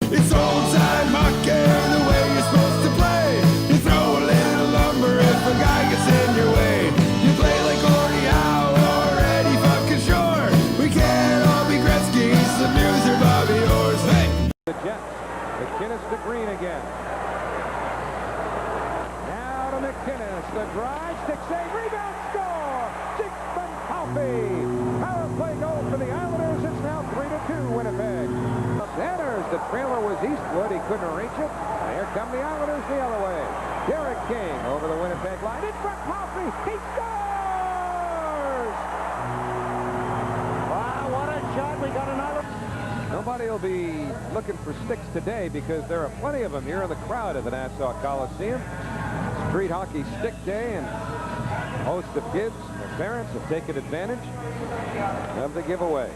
It's old-time hockey, the way you're supposed to play. You throw a little lumber if a guy gets in your way. You play like Gordie Howe or Eddie fucking Shore. We can't all be Gretzky's, the News or Bobby Orr's. Hey! The Jets, McKinnis to Green again. Now to McKinnis, the drive, stick save, rebound, score! Zigmund Palffy! Power play goal for the Islanders. It's now 3-2 Winnipeg. Centers, the trailer was Eastwood. He couldn't reach it. Here come the Islanders the other way. Derek King over the Winnipeg line. In front, Palffy. He scores! Wow, what a shot. We got another. Nobody will be looking for sticks today because there are plenty of them here in the crowd at the Nassau Coliseum. Street Hockey Stick Day, and a host of kids and their parents have taken advantage of the giveaway.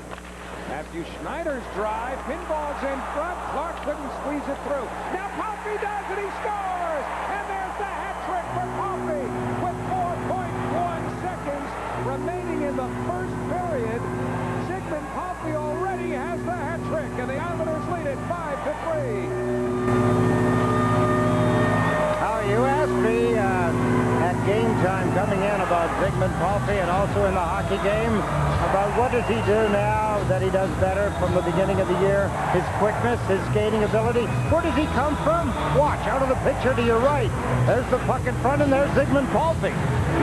Matthew Schneider's drive, pinballs in front. Clark couldn't squeeze it through. Now Palffy does it, he scores! And there's the hat trick for Palffy with 4.1 seconds remaining in the first period. Zigmund Palffy already has the hat trick, and the Islanders lead it 5-3. You asked me at game time coming in about Zigmund Palffy and also in the hockey game about what does he do now that he does better from the beginning of the year, his quickness, his skating ability. Where does he come from? Watch, out of the picture to your right. There's the puck in front, and there's Zigmund Palffy.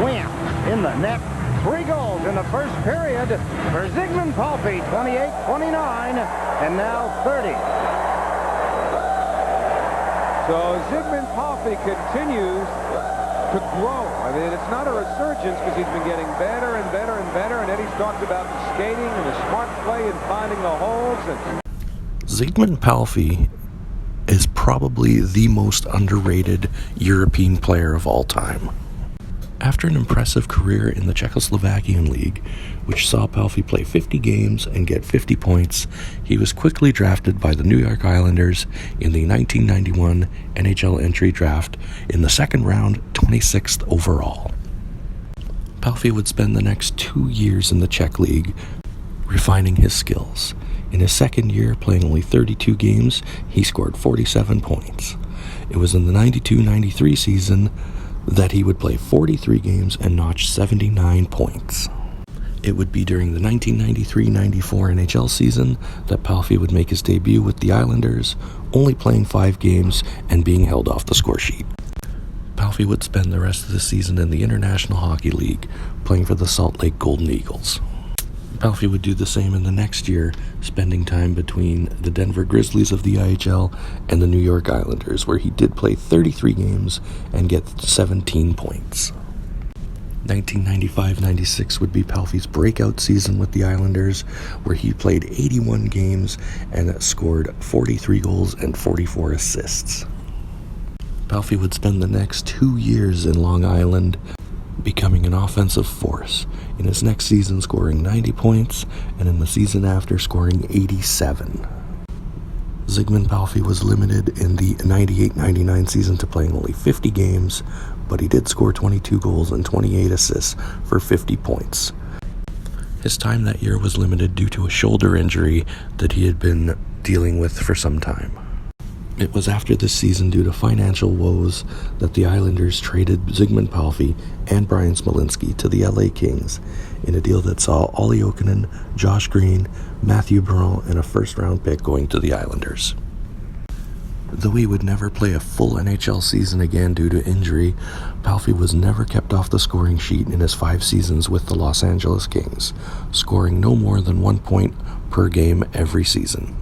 Wham! In the net. 3 goals in the first period for Zigmund Palffy, 28-29, and now 30. So Zigmund Palffy continues to grow. I mean, it's not a resurgence because he's been getting better and better and better. And Eddie's talked about the skating and the smart play and finding the holes. And Zigmund Palffy is probably the most underrated European player of all time. After an impressive career in the Czechoslovakian League, which saw Palffy play 50 games and get 50 points, he was quickly drafted by the New York Islanders in the 1991 NHL entry draft in the second round, 26th overall. Palffy would spend the next 2 years in the Czech League, refining his skills. In his second year, playing only 32 games, he scored 47 points. It was in the 92-93 season that he would play 43 games and notch 79 points. It would be during the 1993-94 NHL season that Palffy would make his debut with the Islanders, only playing 5 games and being held off the score sheet. Palffy would spend the rest of the season in the International Hockey League, playing for the Salt Lake Golden Eagles. Palffy would do the same in the next year, spending time between the Denver Grizzlies of the IHL and the New York Islanders, where he did play 33 games and get 17 points. 1995-96 would be Palffy's breakout season with the Islanders, where he played 81 games and scored 43 goals and 44 assists. Palffy would spend the next 2 years in Long Island, becoming an offensive force, in his next season scoring 90 points, and in the season after scoring 87. Zigmund Palffy was limited in the 98-99 season to playing only 50 games, but he did score 22 goals and 28 assists for 50 points. His time that year was limited due to a shoulder injury that he had been dealing with for some time. It was after this season, due to financial woes, that the Islanders traded Zigmund Palffy and Brian Smolinski to the LA Kings in a deal that saw Ollie Okinen, Josh Green, Matthew Baron, and a first-round pick going to the Islanders. Though he would never play a full NHL season again due to injury, Palffy was never kept off the scoring sheet in his 5 seasons with the Los Angeles Kings, scoring no more than 1 point per game every season,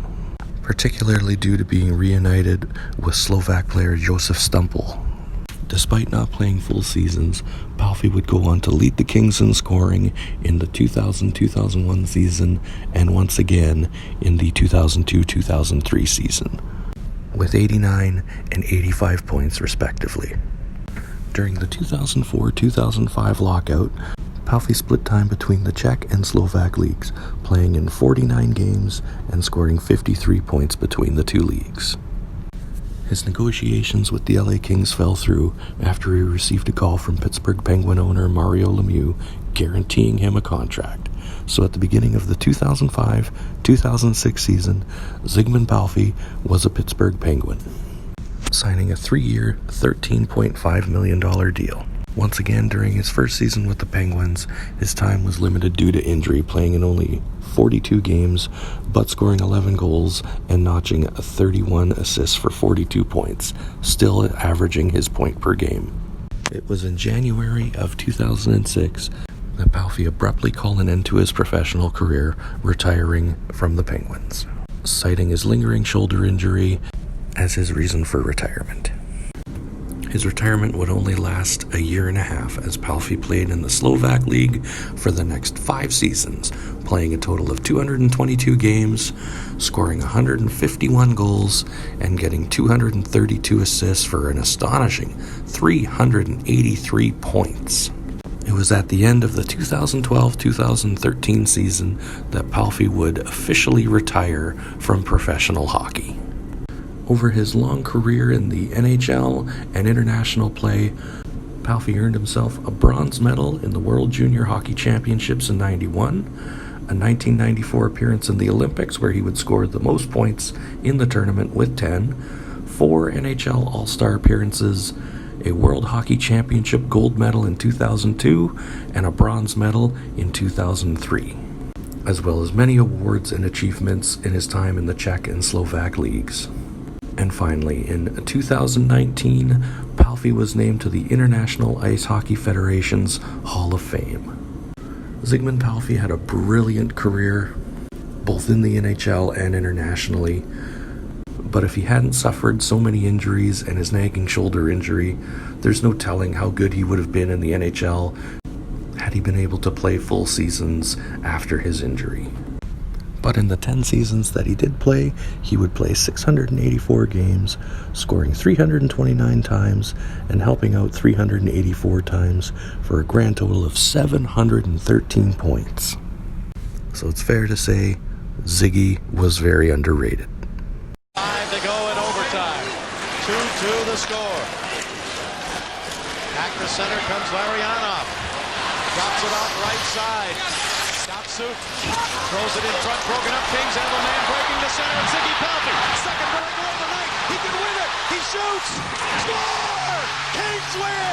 particularly due to being reunited with Slovak player Josef Stumpel. Despite not playing full seasons, Palffy would go on to lead the Kings in scoring in the 2000-2001 season and once again in the 2002-2003 season, with 89 and 85 points respectively. During the 2004-2005 lockout, Palffy split time between the Czech and Slovak leagues, playing in 49 games and scoring 53 points between the two leagues. His negotiations with the LA Kings fell through after he received a call from Pittsburgh Penguin owner Mario Lemieux guaranteeing him a contract. So at the beginning of the 2005-2006 season, Zigmund Palffy was a Pittsburgh Penguin, signing a 3-year, $13.5 million deal. Once again, during his first season with the Penguins, his time was limited due to injury, playing in only 42 games, but scoring 11 goals and notching 31 assists for 42 points, still averaging his point per game. It was in January of 2006 that Palffy abruptly called an end to his professional career, retiring from the Penguins, citing his lingering shoulder injury as his reason for retirement. His retirement would only last a year and a half, as Palffy played in the Slovak League for the next 5 seasons, playing a total of 222 games, scoring 151 goals, and getting 232 assists for an astonishing 383 points. It was at the end of the 2012-2013 season that Palffy would officially retire from professional hockey. Over his long career in the NHL and international play, Palffy earned himself a bronze medal in the World Junior Hockey Championships in '91, a 1994 appearance in the Olympics where he would score the most points in the tournament with 10, 4 NHL All-Star appearances, a World Hockey Championship gold medal in 2002, and a bronze medal in 2003, as well as many awards and achievements in his time in the Czech and Slovak leagues. And finally, in 2019, Palffy was named to the International Ice Hockey Federation's Hall of Fame. Zigmund Palffy had a brilliant career, both in the NHL and internationally, but if he hadn't suffered so many injuries and his nagging shoulder injury, there's no telling how good he would have been in the NHL had he been able to play full seasons after his injury. But in the 10 seasons that he did play, he would play 684 games, scoring 329 times and helping out 384 times for a grand total of 713 points. So it's fair to say Ziggy was very underrated. 5 to go in overtime. 2-2 the score. Back to center comes Larionov. Drops it off right side. Stops throws it in front, broken up. Kings have a man breaking the center, and Ziggy Palffy. Second goal of the night. He can win it. He shoots. Score! Kings win!